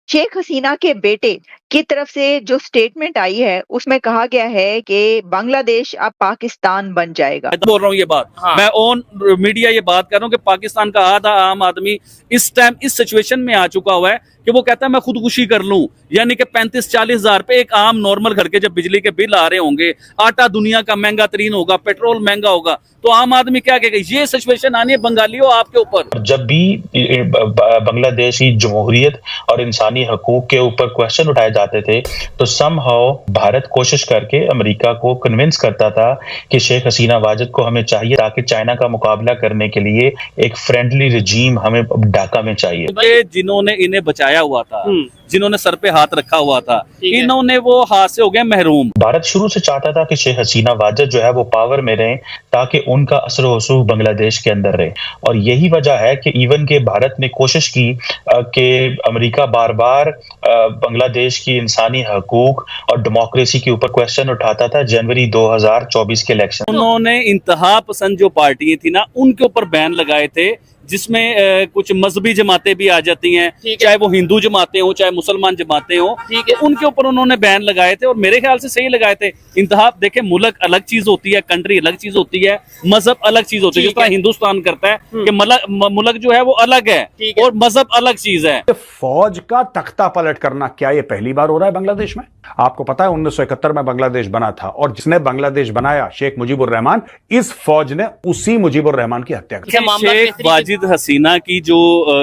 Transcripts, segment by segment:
शेख हसीना के बेटे की तरफ से जो स्टेटमेंट आई है, उसमें कहा गया है कि बांग्लादेश अब पाकिस्तान बन जाएगा। मैं तो बोल रहा हूँ ये बात, हाँ। मैं ऑन मीडिया ये बात कर रहा हूँ कि पाकिस्तान का आधा आम आदमी इस टाइम इस सिचुएशन में आ चुका हुआ है कि वो कहता है मैं खुदकुशी कर लूं, यानी कि 35-40 हजार पे एक आम नॉर्मल घर के जब बिजली के बिल आ रहे होंगे, आटा दुनिया का महंगा तरीन होगा, पेट्रोल महंगा होगा, तो आम आदमी क्या कहेगा? ये सिचुएशन आनी है बंगालियों आपके ऊपर। जब भी बांग्लादेश की जमहूरियत और इंसानी हकूक के ऊपर क्वेश्चन उठाए जाते थे, तो समहाउ भारत कोशिश करके अमेरिका को कन्विंस करता था कि शेख हसीना वाजिद को हमें चाहिए, ताकि चाइना का मुकाबला करने के लिए एक फ्रेंडली रिजीम हमें ढाका में चाहिए। जिन्होंने इन्हें बचाया हुआ था, जिन्होंने सर पे हाथ रखा हुआ था, इन्होंने वो हाथ से हो गए महरूम। भारत शुरू से चाहता था कि शेख हसीना वाजिद जो है वो पावर में रहें, ताकि उनका असर वसूख बांग्लादेश के अंदर रहे। और यही वजह है कि इवन के भारत ने कोशिश की कि अमेरिका बार बार बांग्लादेश की इंसानी हकूक और डेमोक्रेसी के ऊपर क्वेश्चन उठाता था। जनवरी 2024 के इलेक्शन उन्होंने इंतहा पसंद जो पार्टियां थी ना, उनके ऊपर बैन लगाए थे, जिसमें कुछ मजहबी जमातें भी आ जाती हैं, चाहे वो हिंदू जमातें हो चाहे मुसलमान जमातें हो, तो उनके ऊपर उन्होंने बैन लगाए थे। और मेरे ख्याल से सही लगाए थे। इंतहा देखे, मुल्क अलग चीज होती है, कंट्री अलग चीज होती है, मजहब अलग चीज होती है। जिस तरह हिंदुस्तान करता है कि मुल्क जो है वो अलग है और मजहब अलग चीज है। फौज का तख्ता पलट करना क्या ये पहली बार हो रहा है बांग्लादेश में? आपको पता है 1971 में बांग्लादेश बना था, और जिसने बांग्लादेश बनाया शेख मुजीबुर रहमान, इस फौज ने उसी मुजीबुर रहमान की हत्या कर दी। शेख वाजिद हसीना की जो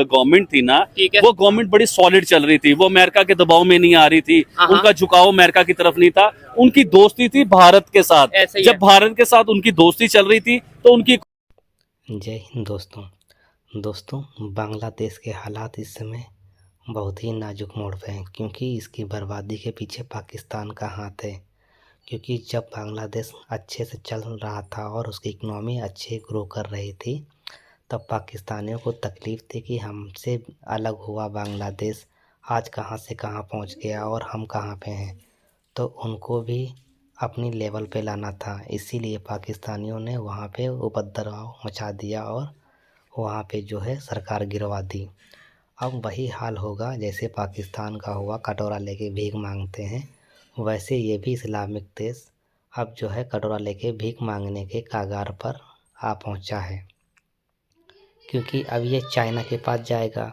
गवर्नमेंट थी ना, वो गवर्नमेंट बड़ी सॉलिड चल रही थी, वो अमेरिका के दबाव में नहीं आ रही थी, उनका झुकाव अमेरिका की तरफ नहीं था, उनकी दोस्ती थी भारत के साथ। जब भारत के साथ उनकी दोस्ती चल रही थी तो उनकी। जय हिंद दोस्तों, बांग्लादेश के हालात इस समय बहुत ही नाजुक मोड़ पे हैं, क्योंकि इसकी बर्बादी के पीछे पाकिस्तान का हाथ है। क्योंकि जब बांग्लादेश अच्छे से चल रहा था और उसकी इकनॉमी अच्छे ग्रो कर रही थी, तब पाकिस्तानियों को तकलीफ़ थी कि हमसे अलग हुआ बांग्लादेश, आज कहाँ से कहाँ पहुँच गया और हम कहाँ पे हैं। तो उनको भी अपनी लेवल पे लाना था, इसीलिए पाकिस्तानियों ने वहाँ पे उपद्रव मचा दिया और वहाँ पे जो है सरकार गिरवा दी। अब वही हाल होगा जैसे पाकिस्तान का हुआ, कटोरा लेके भीख मांगते हैं, वैसे ये भी इस्लामिक देश अब जो है कटोरा लेके भीख मांगने के कागार पर आ पहुंचा है। क्योंकि अब ये चाइना के पास जाएगा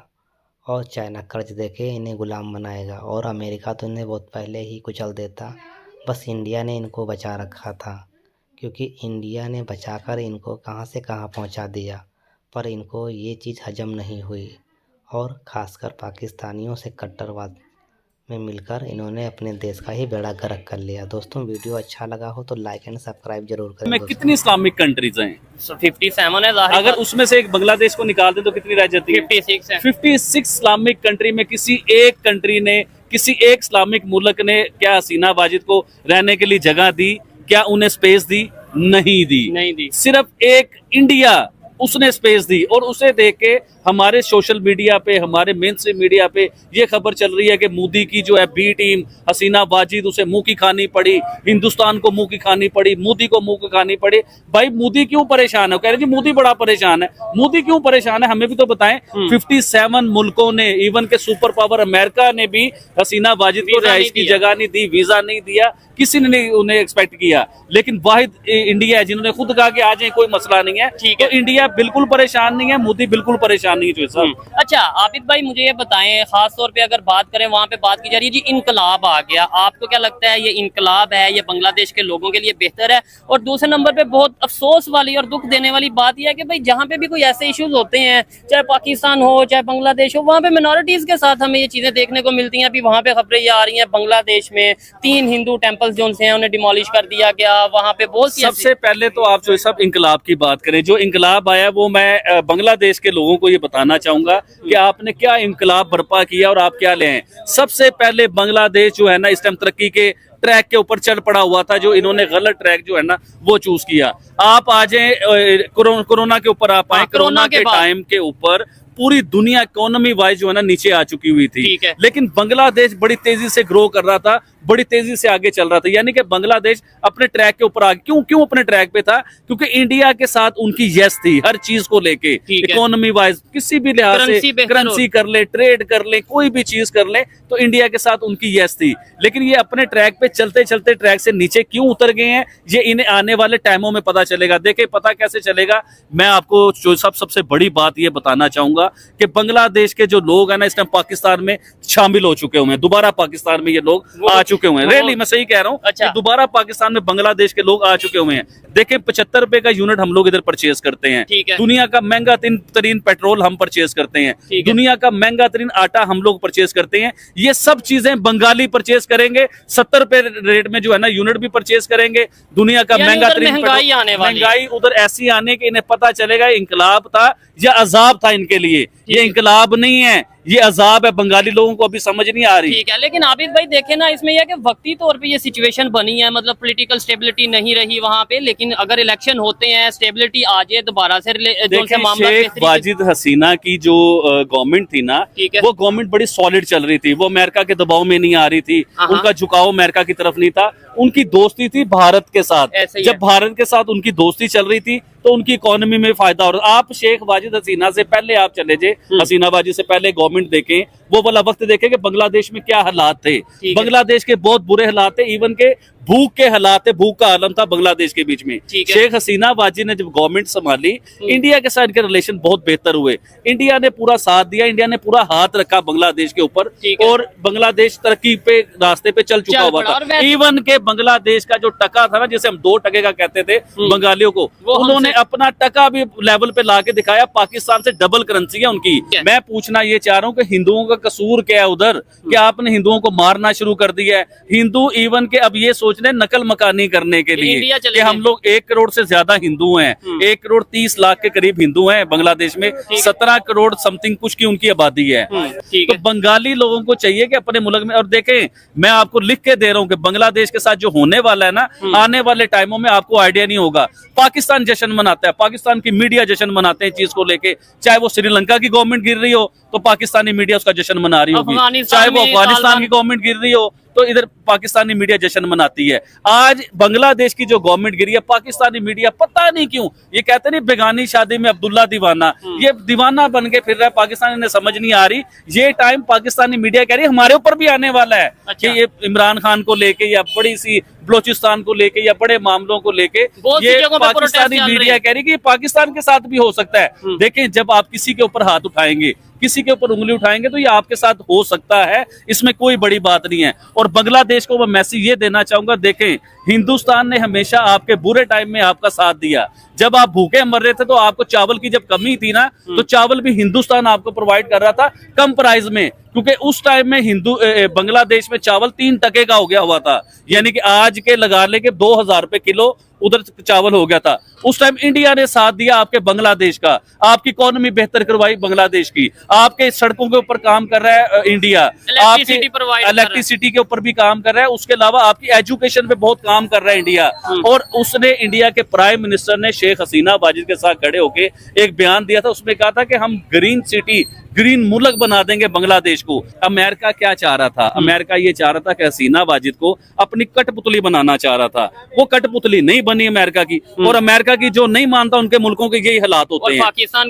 और चाइना कर्ज देके इन्हें गुलाम बनाएगा, और अमेरिका तो इन्हें बहुत पहले ही कुचल देता, बस इंडिया ने इनको बचा रखा था। क्योंकि इंडिया ने बचाकर इनको कहाँ से कहाँ पहुंचा दिया, पर इनको ये चीज़ हजम नहीं हुई, और ख़ासकर पाकिस्तानियों से कट्टरवाद में मिलकर इन्होंने अपने देश का ही बेड़ा गर्क कर लिया। दोस्तों, वीडियो अच्छा लगा हो तो लाइक एंड सब्सक्राइब जरूर करें। कितनी इस्लामिक कंट्रीज हैं? 57 है। अगर उसमें से एक बांग्लादेश को निकाल दे तो कितनी रह जाती है? 56 है। 56 इस्लामिक कंट्री में किसी एक कंट्री ने, किसी एक इस्लामिक मुल्क ने क्या हसीना वाजिद को रहने के लिए जगह दी? क्या उन्हें स्पेस दी? नहीं दी। सिर्फ एक इंडिया उसने स्पेस दी, और उसे देख के हमारे सोशल मीडिया पे, हमारे मेन स्ट्रीम मीडिया पे ये खबर चल रही है कि मोदी की जो है बी टीम हसीना वाजिद, उसे मुंह की खानी पड़ी, हिंदुस्तान को मुंह की खानी पड़ी, मोदी को मुंह की खानी पड़ी। भाई मोदी क्यों परेशान है? कह रहे जी मोदी बड़ा परेशान है। मोदी क्यों परेशान है, हमें भी तो बताएं। 57 मुल्कों ने, इवन के सुपर पावर अमेरिका ने भी हसीना वाजिद को रिहाइश की जगह नहीं दी, वीजा नहीं दिया, किसी ने नहीं उन्हें एक्सपेक्ट किया। लेकिन वाहिद इंडिया है जिन्होंने खुद कहा कि आ जाए, कोई मसला नहीं है। तो इंडिया बिल्कुल परेशान नहीं है, मोदी बिल्कुल परेशान नहीं है। अच्छा आबिद भाई, मुझे ये बताएं, खास तौर पे अगर बात करें, वहाँ पे बात की जा रही है जी इनकलाब आ गया, आपको क्या लगता है ये इनकलाब है, ये बांग्लादेश के लोगों के लिए बेहतर है? और दूसरे नंबर पे बहुत अफसोस वाली और दुख देने वाली बात यह है कि भाई जहाँ पे भी कोई ऐसे इश्यूज होते हैं, चाहे पाकिस्तान हो चाहे बांग्लादेश हो, वहाँ पे मिनोरिटीज के साथ हमें ये चीजें देखने को मिलती हैं। अभी वहाँ पे खबरें ये आ रही हैं, बांग्लादेश में 3 हिंदू टेम्पल्स जो हैं उन्हें डिमोलिश कर दिया गया। वहाँ पे बहुत सी, सबसे पहले तो आप जो सब इंकलाब की बात करें, जो इंकलाब आया वो मैं बांग्लादेश के लोगों को ये बताना चाहूंगा कि आपने क्या इंकलाब बर्पा किया और आप क्या ले हैं। सबसे पहले बांग्लादेश जो है ना इस टाइम तरक्की के ट्रैक के ऊपर चढ़ पड़ा हुआ था, जो इन्होंने गलत ट्रैक जो है ना वो चूज किया। आप आ जाए कोरोना के ऊपर, आप आए, कोरोना के टाइम के ऊपर पूरी दुनिया इकोनॉमी वाइज जो है ना नीचे आ चुकी हुई थी। ठीक है। लेकिन बांग्लादेश बड़ी तेजी से ग्रो कर रहा था, बड़ी तेजी से आगे चल रहा था, यानी कि बांग्लादेश अपने ट्रैक के ऊपर आगे क्यों अपने ट्रैक पे था, क्योंकि इंडिया के साथ उनकी यस थी हर चीज को लेके, इकोनॉमी वाइज किसी भी लिहाज से, करेंसी कर ले, ट्रेड कर ले, कोई भी चीज कर ले, तो इंडिया के साथ उनकी यस थी। लेकिन ये अपने ट्रैक पे चलते चलते ट्रैक से नीचे क्यों उतर गए हैं, ये इन्हें आने वाले टाइमों में पता चलेगा। देखे पता कैसे चलेगा, मैं आपको जो सबसे बड़ी बात ये बताना चाहूंगा कि बांग्लादेश के जो लोग हैं ना इस टाइम पाकिस्तान में शामिल हो चुके हुए हैं, दोबारा पाकिस्तान में ये लोग आ चुके हुए हैं। रियली मैं सही कह रहा हूँ। अच्छा। कि दोबारा पाकिस्तान में बांग्लादेश के लोग आ चुके हुए हैं। देखें 75 रुपए का यूनिट हम लोग इधर परचेज करते हैं, दुनिया का महंगा तरीन पेट्रोल हम परचेज करते हैं, दुनिया का महंगा तरीन आटा हम लोग परचेज करते हैं। ये सब चीजें बंगाली परचेज करेंगे, 70 रुपए रेट में जो है ना यूनिट भी परचेज करेंगे। दुनिया का महंगा तरीन महंगाई उधर ऐसी आने के इन्हें पता चलेगा इंकलाब था या अजाब था इनके लिए। ये इंकलाब नहीं है, ये अजाब है, बंगाली लोगों को अभी समझ नहीं आ रही। ठीक है, लेकिन आबिद भाई देखे ना इसमें यह कि वक्ती तौर पे ये सिचुएशन बनी है, मतलब पॉलिटिकल स्टेबिलिटी नहीं रही वहाँ पे, लेकिन अगर इलेक्शन होते हैं स्टेबिलिटी आ जाए दोबारा से शेख वाजिद हसीना की जो गवर्नमेंट थी ना, वो गवर्नमेंट बड़ी सॉलिड चल रही थी, वो अमेरिका के दबाव में नहीं आ रही थी, उनका झुकाव अमेरिका की तरफ नहीं था, उनकी दोस्ती थी भारत के साथ। जब भारत के साथ उनकी दोस्ती चल रही थी तो उनकी इकोनॉमी में फायदा हो रहा। आप शेख वाजिद हसीना से पहले आप चले जाए, हसीना वाजिद से पहले गवर्नमेंट देखें, वो वाला वक्त देखें कि बांग्लादेश में क्या हालात थे। बांग्लादेश के बहुत बुरे हालात थे, इवन के भूख के हालात थे, भूख का आलम था बांग्लादेश के बीच में। शेख हसीना वाजिद ने जब गवर्नमेंट संभाली, इंडिया के साथ इनके रिलेशन बहुत बेहतर हुए, इंडिया ने पूरा साथ दिया, इंडिया ने पूरा हाथ रखा बांग्लादेश के ऊपर, और बांग्लादेश तरक्की पे रास्ते पे चल चुका हुआ था। इवन के बांग्लादेश का जो टका था ना, जैसे हम 2 टके का कहते थे बंगालियों को, उन्होंने अपना टका भी लेवल पे ला के दिखाया, पाकिस्तान से डबल करेंसी है उनकी। मैं पूछना ये चाह रहा हूँ कि हिंदुओं का कसूर क्या है उधर, कि आपने हिंदुओं को मारना शुरू कर दिया है। हिंदू इवन के अब ये सोच रहे नकल मकानी करने के लिए कि हम लोग 1 करोड़ से ज्यादा हिंदू हैं, 1 करोड़ 30 लाख के करीब हिंदू हैं बांग्लादेश में, 17 करोड़ समथिंग कुछ की उनकी आबादी है। तो बंगाली लोगों को चाहिए कि अपने मुल्क में, और देखें मैं आपको लिख के दे रहा हूँ कि बांग्लादेश के साथ जो होने वाला है ना, आने वाले टाइमों में आपको आइडिया नहीं होगा। पाकिस्तान जश्न मनाता है, पाकिस्तान की मीडिया जश्न मनाते हैं चीज को लेके, चाहे वो श्रीलंका की गवर्नमेंट गिर रही हो तो पाकिस्तानी मीडिया उसका जश्न मना रही होगी, चाहे वो अफगानिस्तान की गवर्नमेंट गिर रही हो तो इधर पाकिस्तानी मीडिया जश्न मनाती है। आज बांग्लादेश की जो गवर्नमेंट गिरी है, पाकिस्तानी मीडिया पता नहीं क्यों, ये कहते नहीं बेगानी शादी में अब्दुल्ला दीवाना, ये दीवाना बन के फिर रहा है, पाकिस्तान ने समझ नहीं आ रही। ये टाइम पाकिस्तानी मीडिया कह रही है हमारे ऊपर भी आने वाला है। कि ये इमरान खान को लेके या बड़ी सी बलोचिस्तान को लेके या बड़े मामलों को लेके ये पाकिस्तानी मीडिया कह रही है कि पाकिस्तान के साथ भी हो सकता है। देखें जब आप किसी के ऊपर हाथ उठाएंगे, किसी के ऊपर उंगली उठाएंगे तो ये आपके साथ हो सकता है, इसमें कोई बड़ी बात नहीं है। और बांग्लादेश को मैं मैसेज ये देना चाहूंगा, देखें हिंदुस्तान ने हमेशा आपके बुरे टाइम में आपका साथ दिया। जब आप भूखे मर रहे थे तो आपको चावल की जब कमी थी ना, तो चावल भी हिंदुस्तान आपको प्रोवाइड कर रहा था कम प्राइस में, क्योंकि उस टाइम में बांग्लादेश में चावल 3 टके का हो गया हुआ था, यानी कि आज के लगा ले के 2000 रुपए किलो उधर चावल हो गया था। उस टाइम इंडिया ने साथ दिया आपके बांग्लादेश का, आपकी इकोनॉमी बेहतर करवाई बांग्लादेश की, आपके सड़कों के ऊपर काम कर रहा है इंडिया, आपकी इलेक्ट्रिसिटी के ऊपर भी काम कर रहा है, उसके अलावा आपकी एजुकेशन पे बहुत काम कर रहा है इंडिया। और उसने इंडिया के प्राइम मिनिस्टर ने शेख हसीना वाजिद के साथ खड़े होके एक बयान दिया था, उसमें कहा था कि हम ग्रीन सिटी, ग्रीन मुल्क बना देंगे बांग्लादेश को। अमेरिका क्या चाह रहा था? अमेरिका ये चाह रहा था कि हसीना वाजिद को अपनी कठपुतली बनाना चाह रहा था, वो कठपुतली नहीं बनी अमेरिका की, और अमेरिका की जो नहीं मानता उनके मुल्कों के यही हालात होते हैं। पाकिस्तान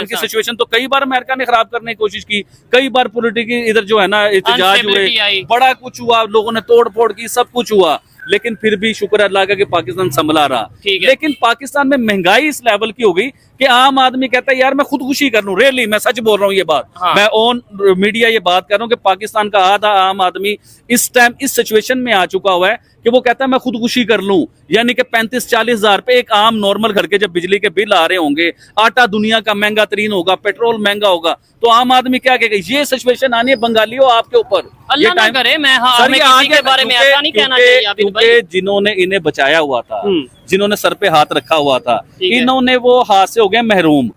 की सिचुएशन तो कई बार अमेरिका ने खराब करने की कोशिश की, कई बार पॉलिटिकल इधर जो है ना एहतजाज हुए, बड़ा कुछ हुआ, लोगों ने तोड़ फोड़ की, सब कुछ हुआ, लेकिन फिर भी शुक्र अल्लाह का कि पाकिस्तान संभला रहा। लेकिन पाकिस्तान में महंगाई इस लेवल की हो गई कि आम आदमी कहता है यार मैं खुदकुशी कर लूं। रियली मैं सच बोल रहा हूं ये बात, मैं ऑन मीडिया ये बात कर रहा हूं कि पाकिस्तान का आधा आम आदमी इस टाइम इस सिचुएशन में आ चुका हुआ है कि वो कहता है मैं खुदकुशी कर लूं। यानी कि 35-40 हजार पे एक आम नॉर्मल घर के जब बिजली के बिल आ रहे होंगे, आटा दुनिया का महंगा तरीन होगा, पेट्रोल महंगा होगा, तो आम आदमी क्या कहेगा? ये सिचुएशन आनी है बंगालियों आपके ऊपर। अल्लाह ना करे, मैं किसी के बारे में ऐसा नहीं कहना चाहिए क्योंकि जिन्होंने इन्हें बचाया हुआ था, जिन्होंने सर पे हाथ रखा हुआ था, इन्होंने वो हाथ से हो गए महरूम।